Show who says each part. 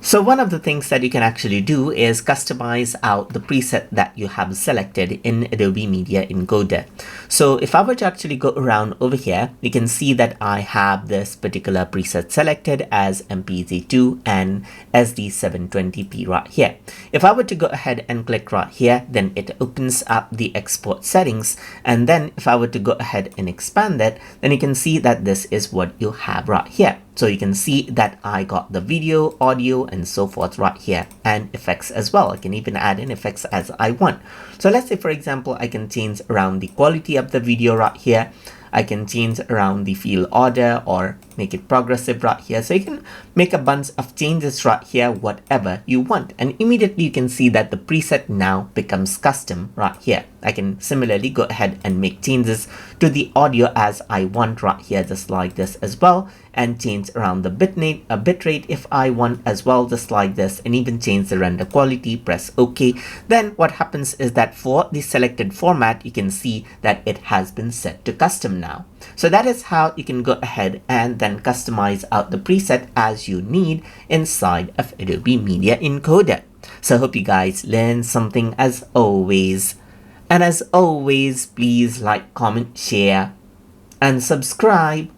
Speaker 1: So one of the things that you can actually do is customize out the preset that you have selected in Adobe Media Encoder. So if I were to actually go around over here, you can see that I have this particular preset selected as MPEG-2 and SD720p right here. If I were to go ahead and click right here, then it opens up the export settings. And then if I were to go ahead and expand it, then you can see that this is what you have right here. So you can see that I got the video, audio, and so forth right here, and effects as well. I can even add in effects as I want. So let's say, for example, I can change around the quality of the video right here. I can change around the field order or make it progressive right here. So you can make a bunch of changes right here, whatever you want. And immediately you can see that the preset now becomes custom right here. I can similarly go ahead and make changes to the audio as I want right here, just like this as well, and change around the bitrate if I want as well, just like this, and even change the render quality, press OK. Then what happens is that for the selected format, you can see that it has been set to custom now. So that is how you can go ahead and then customize out the preset as you need inside of Adobe Media Encoder. So I hope you guys learned something as always. And as always, please like, comment, share, and subscribe